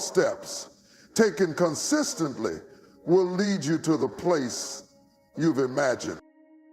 steps, taken consistently, will lead you to the place you've imagined.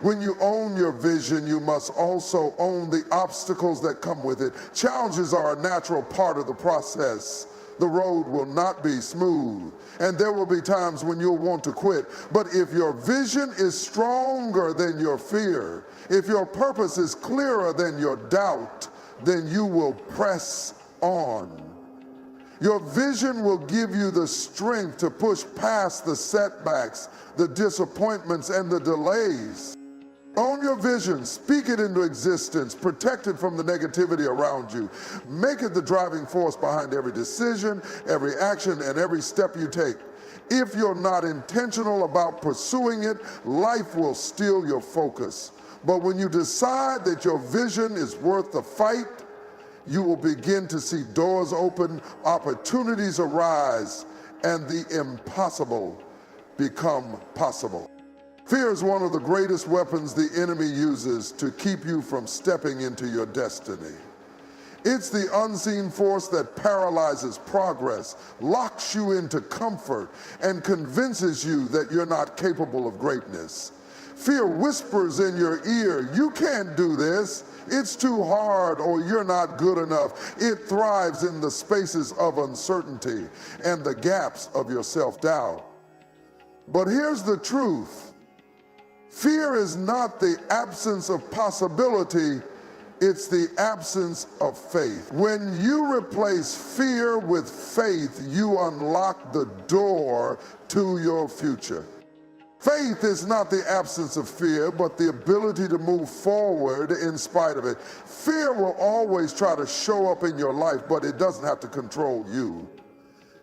When you own your vision, you must also own the obstacles that come with it. Challenges are a natural part of the process. The road will not be smooth, and there will be times when you'll want to quit. But if your vision is stronger than your fear, if your purpose is clearer than your doubt, then you will press on. Your vision will give you the strength to push past the setbacks, the disappointments, and the delays. Own your vision, speak it into existence, protect it from the negativity around you. Make it the driving force behind every decision, every action, and every step you take. If you're not intentional about pursuing it, life will steal your focus. But when you decide that your vision is worth the fight, you will begin to see doors open, opportunities arise, and the impossible become possible. Fear is one of the greatest weapons the enemy uses to keep you from stepping into your destiny. It's the unseen force that paralyzes progress, locks you into comfort, and convinces you that you're not capable of greatness. Fear whispers in your ear, "You can't do this. It's too hard," or "You're not good enough." It thrives in the spaces of uncertainty and the gaps of your self-doubt. But here's the truth. Fear is not the absence of possibility, it's the absence of faith. When you replace fear with faith, you unlock the door to your future. Faith is not the absence of fear, but the ability to move forward in spite of it. Fear will always try to show up in your life, but it doesn't have to control you.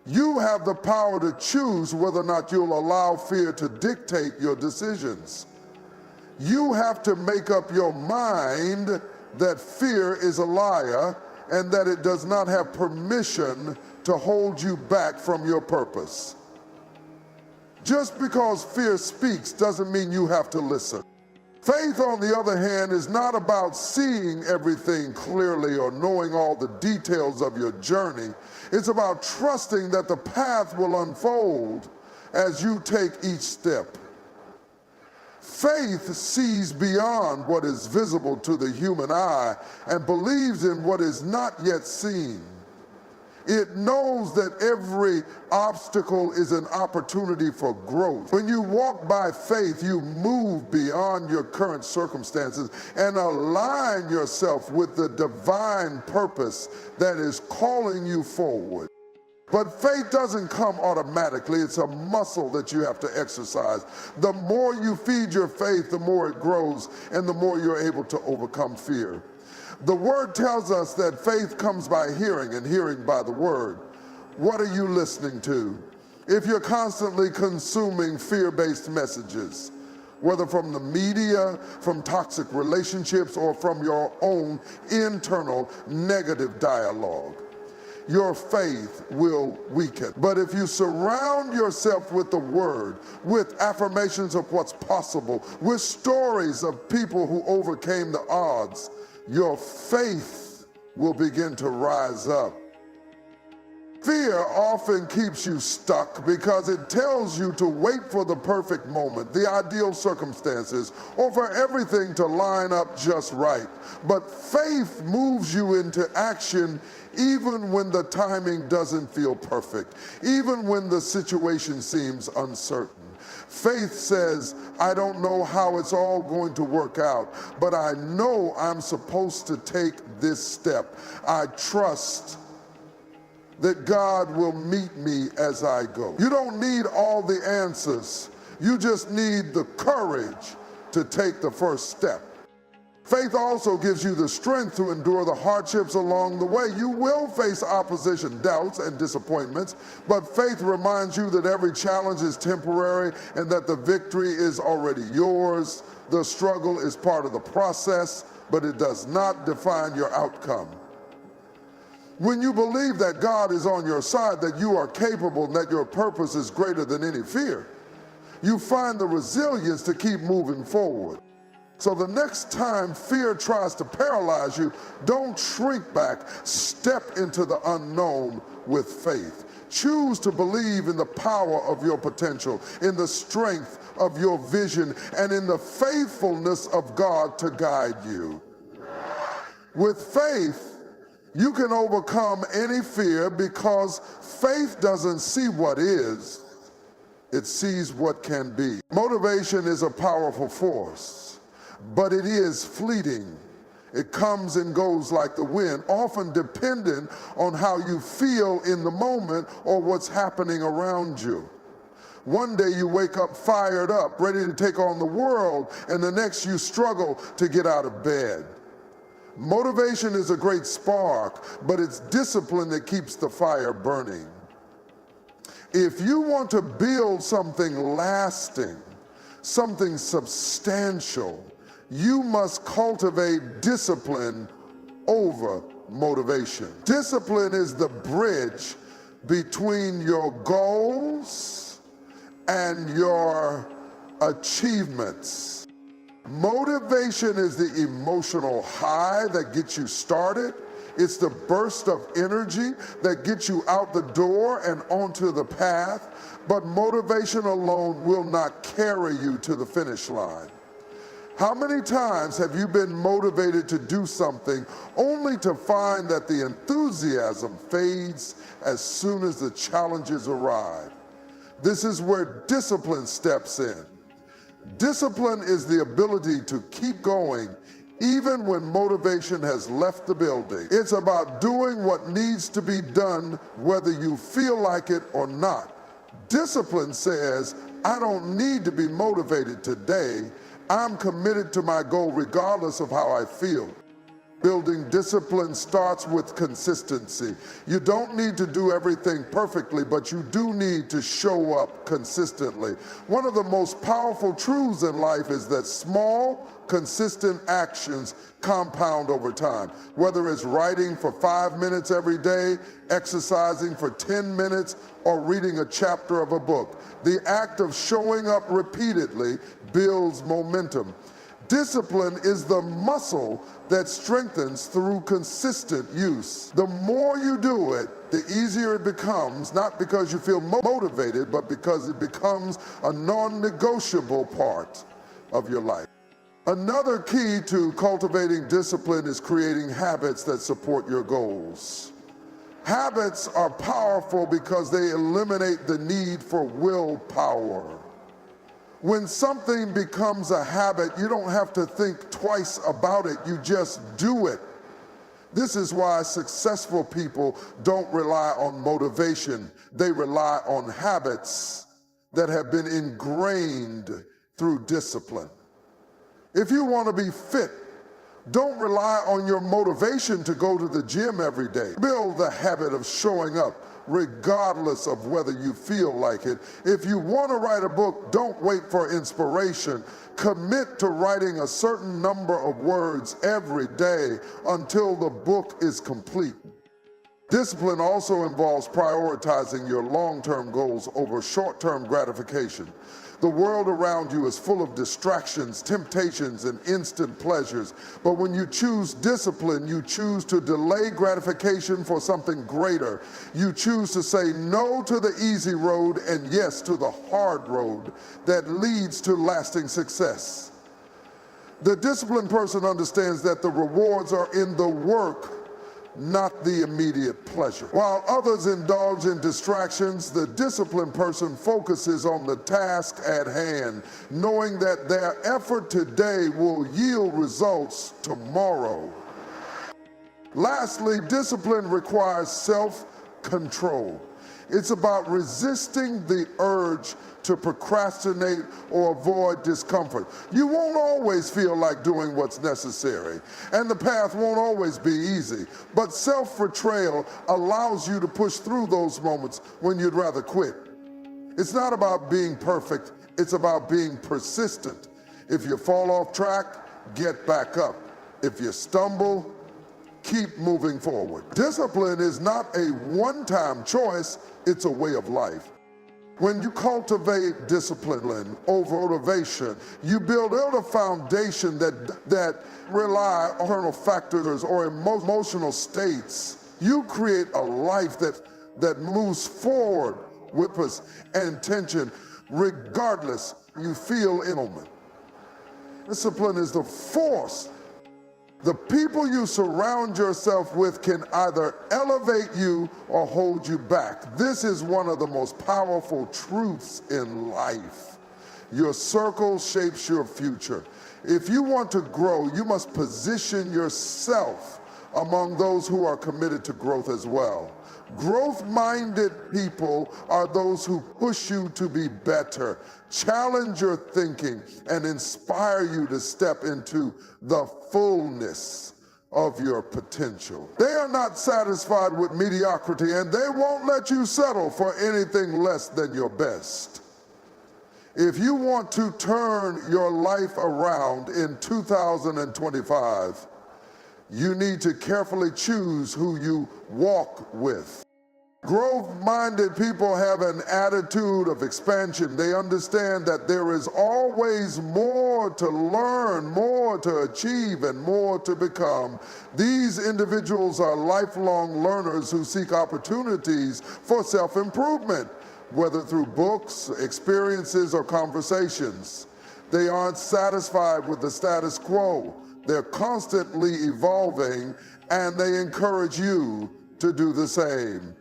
You have the power to choose whether or not you'll allow fear to dictate your decisions. You have to make up your mind that fear is a liar and that it does not have permission to hold you back from your purpose. Just because fear speaks doesn't mean you have to listen. Faith, on the other hand, is not about seeing everything clearly or knowing all the details of your journey. It's about trusting that the path will unfold as you take each step. Faith sees beyond what is visible to the human eye and believes in what is not yet seen. It knows that every obstacle is an opportunity for growth. When you walk by faith, you move beyond your current circumstances and align yourself with the divine purpose that is calling you forward. But faith doesn't come automatically. It's a muscle that you have to exercise. The more you feed your faith, the more it grows and the more you're able to overcome fear. The word tells us that faith comes by hearing and hearing by the word. What are you listening to? If you're constantly consuming fear-based messages, whether from the media, from toxic relationships, or from your own internal negative dialogue, your faith will weaken. But if you surround yourself with the word, with affirmations of what's possible, with stories of people who overcame the odds, your faith will begin to rise up. Fear often keeps you stuck because it tells you to wait for the perfect moment, the ideal circumstances, or for everything to line up just right. But faith moves you into action even when the timing doesn't feel perfect, even when the situation seems uncertain. Faith says, I don't know how it's all going to work out, but I know I'm supposed to take this step. I trust that God will meet me as I go. You don't need all the answers. You just need the courage to take the first step. Faith also gives you the strength to endure the hardships along the way. You will face opposition, doubts, and disappointments, but faith reminds you that every challenge is temporary and that the victory is already yours. The struggle is part of the process, but it does not define your outcome. When you believe that God is on your side, that you are capable, and that your purpose is greater than any fear, you find the resilience to keep moving forward. So the next time fear tries to paralyze you, don't shrink back. Step into the unknown with faith. Choose to believe in the power of your potential, in the strength of your vision, and in the faithfulness of God to guide you. With faith, you can overcome any fear because faith doesn't see what is, it sees what can be. Motivation is a powerful force, but it is fleeting. It comes and goes like the wind, often dependent on how you feel in the moment or what's happening around you. One day you wake up fired up, ready to take on the world, and the next you struggle to get out of bed. Motivation is a great spark, but it's discipline that keeps the fire burning. If you want to build something lasting, something substantial, you must cultivate discipline over motivation. Discipline is the bridge between your goals and your achievements. Motivation is the emotional high that gets you started. It's the burst of energy that gets you out the door and onto the path. But motivation alone will not carry you to the finish line. How many times have you been motivated to do something only to find that the enthusiasm fades as soon as the challenges arrive? This is where discipline steps in. Discipline is the ability to keep going even when motivation has left the building. It's about doing what needs to be done whether you feel like it or not. Discipline says, I don't need to be motivated today. I'm committed to my goal regardless of how I feel. Building discipline starts with consistency. You don't need to do everything perfectly, but you do need to show up consistently. One of the most powerful truths in life is that small, consistent actions compound over time. Whether it's writing for 5 minutes every day, exercising for 10 minutes, or reading a chapter of a book, the act of showing up repeatedly builds momentum. Discipline is the muscle that strengthens through consistent use. The more you do it, the easier it becomes, not because you feel motivated, but because it becomes a non-negotiable part of your life. Another key to cultivating discipline is creating habits that support your goals. Habits are powerful because they eliminate the need for willpower. When something becomes a habit, you don't have to think twice about it, you just do it. This is why successful people don't rely on motivation. They rely on habits that have been ingrained through discipline. If you want to be fit, don't rely on your motivation to go to the gym every day. Build the habit of showing up regardless of whether you feel like it. If you want to write a book, don't wait for inspiration. Commit to writing a certain number of words every day until the book is complete. Discipline also involves prioritizing your long-term goals over short-term gratification. The world around you is full of distractions, temptations, and instant pleasures. But when you choose discipline, you choose to delay gratification for something greater. You choose to say no to the easy road and yes to the hard road that leads to lasting success. The disciplined person understands that the rewards are in the work, not the immediate pleasure. While others indulge in distractions, the disciplined person focuses on the task at hand, knowing that their effort today will yield results tomorrow. Lastly, discipline requires self-control. It's about resisting the urge to procrastinate or avoid discomfort. You won't always feel like doing what's necessary, and the path won't always be easy, but self-betrayal allows you to push through those moments when you'd rather quit. It's not about being perfect, it's about being persistent. If you fall off track, get back up. If you stumble, keep moving forward. Discipline is not a one-time choice, it's a way of life. When you cultivate discipline over motivation, you build a foundation that rely on external factors or emotional states. You create a life that that moves forward with purpose and intention, regardless you feel in a moment. Discipline is the force. The people you surround yourself with can either elevate you or hold you back. This is one of the most powerful truths in life. Your circle shapes your future. If you want to grow, you must position yourself among those who are committed to growth as well. Growth-minded people are those who push you to be better, challenge your thinking, and inspire you to step into the fullness of your potential. They are not satisfied with mediocrity, and they won't let you settle for anything less than your best. If you want to turn your life around in 2025, you need to carefully choose who you walk with. Growth-minded people have an attitude of expansion. They understand that there is always more to learn, more to achieve, and more to become. These individuals are lifelong learners who seek opportunities for self-improvement, whether through books, experiences, or conversations. They aren't satisfied with the status quo. They're constantly evolving, and they encourage you to do the same.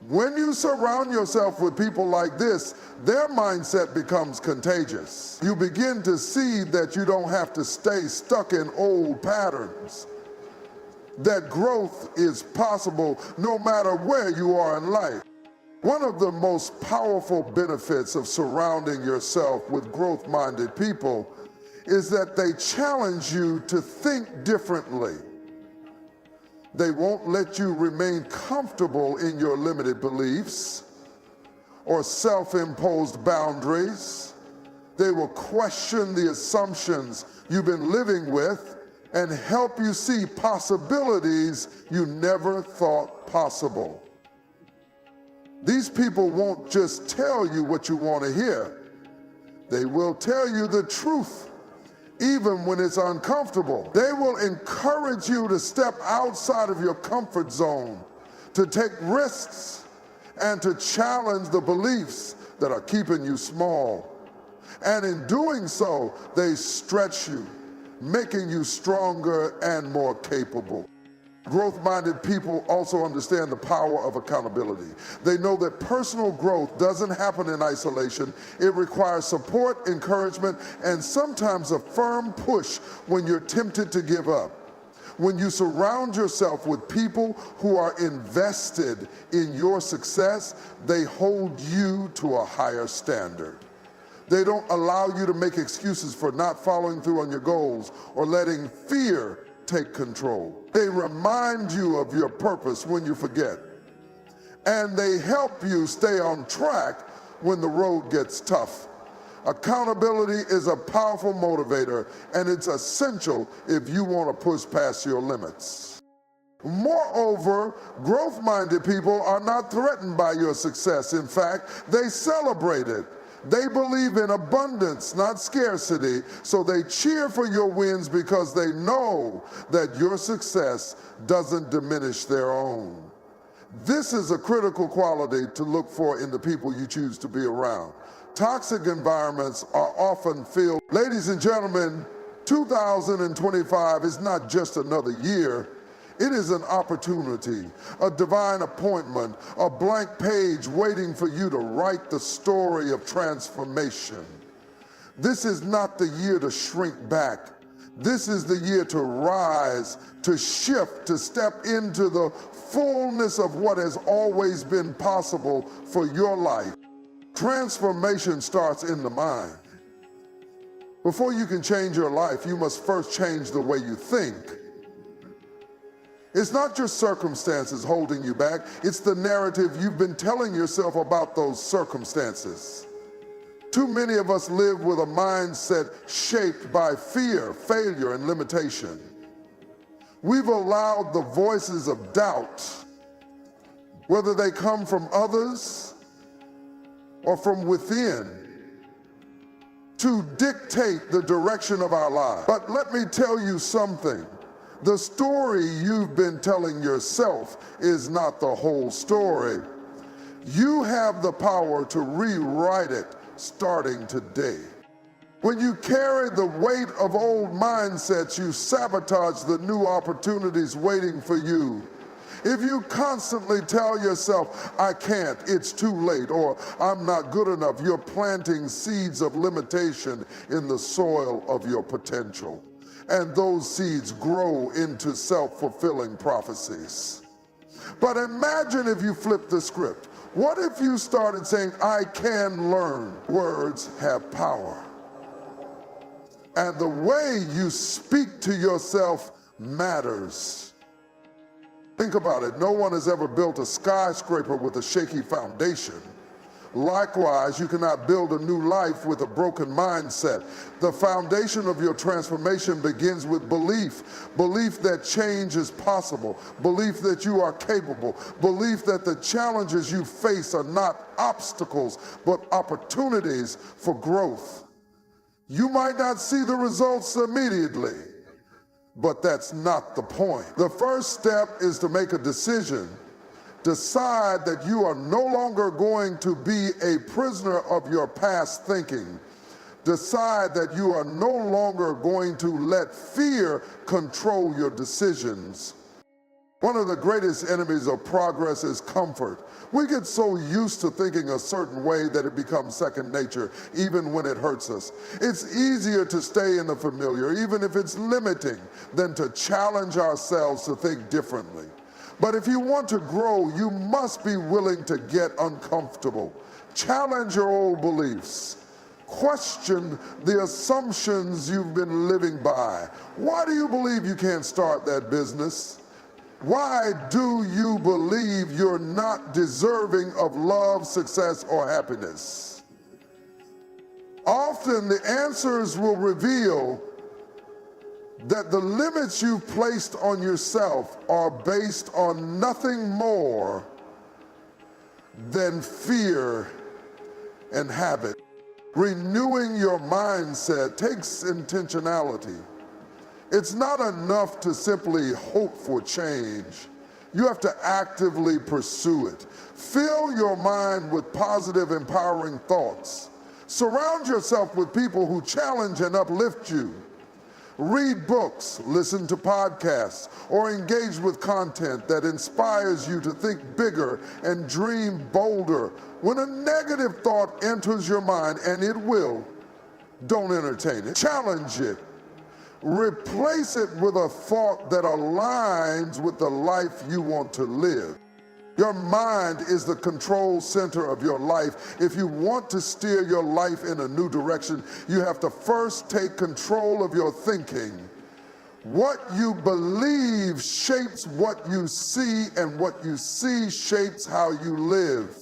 When you surround yourself with people like this, their mindset becomes contagious. You begin to see that you don't have to stay stuck in old patterns, that growth is possible no matter where you are in life. One of the most powerful benefits of surrounding yourself with growth-minded people is that they challenge you to think differently. They won't let you remain comfortable in your limited beliefs or self-imposed boundaries. They will question the assumptions you've been living with and help you see possibilities you never thought possible. These people won't just tell you what you want to hear. They will tell you the truth, even when it's uncomfortable. They will encourage you to step outside of your comfort zone, to take risks, and to challenge the beliefs that are keeping you small. And in doing so, they stretch you, making you stronger and more capable. Growth-minded people also understand the power of accountability. They know that personal growth doesn't happen in isolation. It requires support, encouragement, and sometimes a firm push when you're tempted to give up. When you surround yourself with people who are invested in your success, they hold you to a higher standard. They don't allow you to make excuses for not following through on your goals or letting fear take control. They remind you of your purpose when you forget. And they help you stay on track when the road gets tough. Accountability is a powerful motivator, and it's essential if you want to push past your limits. Moreover, growth-minded people are not threatened by your success. In fact, they celebrate it. They believe in abundance, not scarcity, so they cheer for your wins because they know that your success doesn't diminish their own. This is a critical quality to look for in the people you choose to be around. Toxic environments are often filled. Ladies and gentlemen, 2025 is not just another year. It is an opportunity, a divine appointment, a blank page waiting for you to write the story of transformation. This is not the year to shrink back. This is the year to rise, to shift, to step into the fullness of what has always been possible for your life. Transformation starts in the mind. Before you can change your life, you must first change the way you think. It's not your circumstances holding you back. It's the narrative you've been telling yourself about those circumstances. Too many of us live with a mindset shaped by fear, failure, and limitation. We've allowed the voices of doubt, whether they come from others or from within, to dictate the direction of our lives. But let me tell you something. The story you've been telling yourself is not the whole story. You have the power to rewrite it starting today. When you carry the weight of old mindsets, you sabotage the new opportunities waiting for you. If you constantly tell yourself, I can't, it's too late, or I'm not good enough, you're planting seeds of limitation in the soil of your potential. And those seeds grow into self-fulfilling prophecies. But imagine if you flip the script. What if you started saying, I can learn? Words have power. And the way you speak to yourself matters. Think about it. No one has ever built a skyscraper with a shaky foundation. Likewise, you cannot build a new life with a broken mindset. The foundation of your transformation begins with belief. Belief that change is possible. Belief that you are capable. Belief that the challenges you face are not obstacles, but opportunities for growth. You might not see the results immediately, but that's not the point. The first step is to make a decision. Decide that you are no longer going to be a prisoner of your past thinking. Decide that you are no longer going to let fear control your decisions. One of the greatest enemies of progress is comfort. We get so used to thinking a certain way that it becomes second nature, even when it hurts us. It's easier to stay in the familiar, even if it's limiting, than to challenge ourselves to think differently. But if you want to grow, you must be willing to get uncomfortable. Challenge your old beliefs. Question the assumptions you've been living by. Why do you believe you can't start that business? Why do you believe you're not deserving of love, success, or happiness? Often the answers will reveal that the limits you've placed on yourself are based on nothing more than fear and habit. Renewing your mindset takes intentionality. It's not enough to simply hope for change. You have to actively pursue it. Fill your mind with positive, empowering thoughts. Surround yourself with people who challenge and uplift you. Read books, listen to podcasts, or engage with content that inspires you to think bigger and dream bolder. When a negative thought enters your mind, and it will, don't entertain it. Challenge it. Replace it with a thought that aligns with the life you want to live. Your mind is the control center of your life. If you want to steer your life in a new direction, you have to first take control of your thinking. What you believe shapes what you see, and what you see shapes how you live.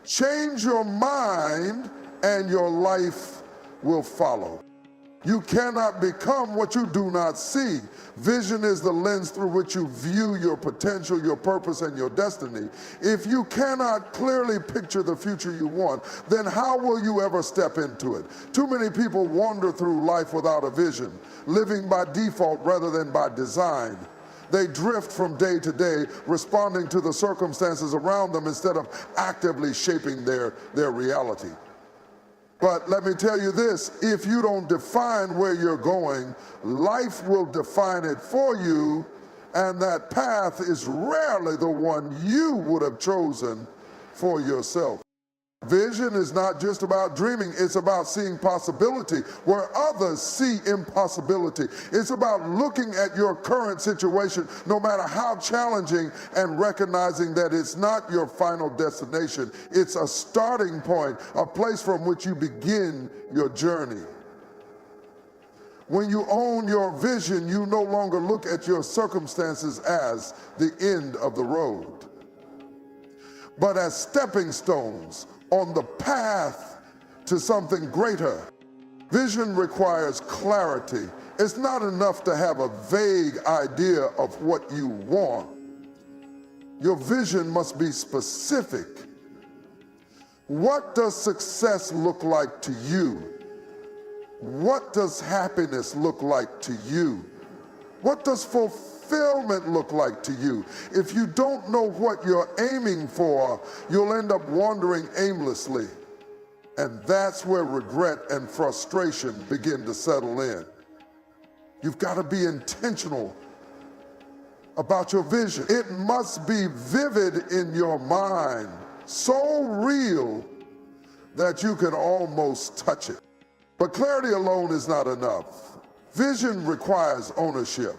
Change your mind, and your life will follow. You cannot become what you do not see. Vision is the lens through which you view your potential, your purpose, and your destiny. If you cannot clearly picture the future you want, then how will you ever step into it? Too many people wander through life without a vision, living by default rather than by design. They drift from day to day, responding to the circumstances around them instead of actively shaping their reality. But let me tell you this, if you don't define where you're going, life will define it for you, and that path is rarely the one you would have chosen for yourself. Vision is not just about dreaming, it's about seeing possibility where others see impossibility. It's about looking at your current situation, no matter how challenging, and recognizing that it's not your final destination. It's a starting point, a place from which you begin your journey. When you own your vision, you no longer look at your circumstances as the end of the road, but as stepping stones on the path to something greater. Vision requires clarity. It's not enough to have a vague idea of what you want. Your vision must be specific. What does success look like to you? What does happiness look like to you? What does fulfillment fulfillment look like to you? If you don't know what you're aiming for, you'll end up wandering aimlessly. And that's where regret and frustration begin to settle in. You've got to be intentional about your vision. It must be vivid in your mind, so real that you can almost touch it. But clarity alone is not enough. Vision requires ownership.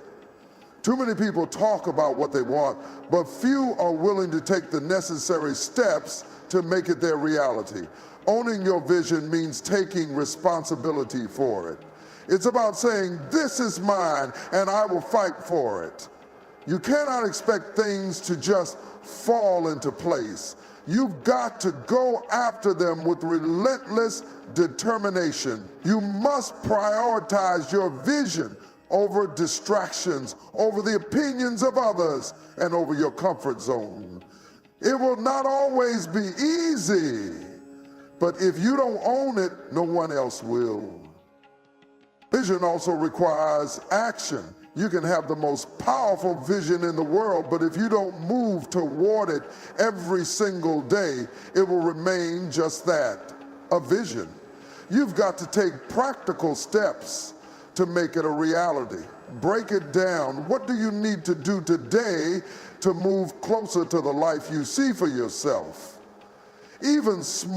Too many people talk about what they want, but few are willing to take the necessary steps to make it their reality. Owning your vision means taking responsibility for it. It's about saying, this is mine, and I will fight for it. You cannot expect things to just fall into place. You've got to go after them with relentless determination. You must prioritize your vision over distractions, over the opinions of others, and over your comfort zone. It will not always be easy, but if you don't own it, no one else will. Vision also requires action. You can have the most powerful vision in the world, but if you don't move toward it every single day, it will remain just that, a vision. You've got to take practical steps to make it a reality. Break it down. What do you need to do today to move closer to the life you see for yourself? Even small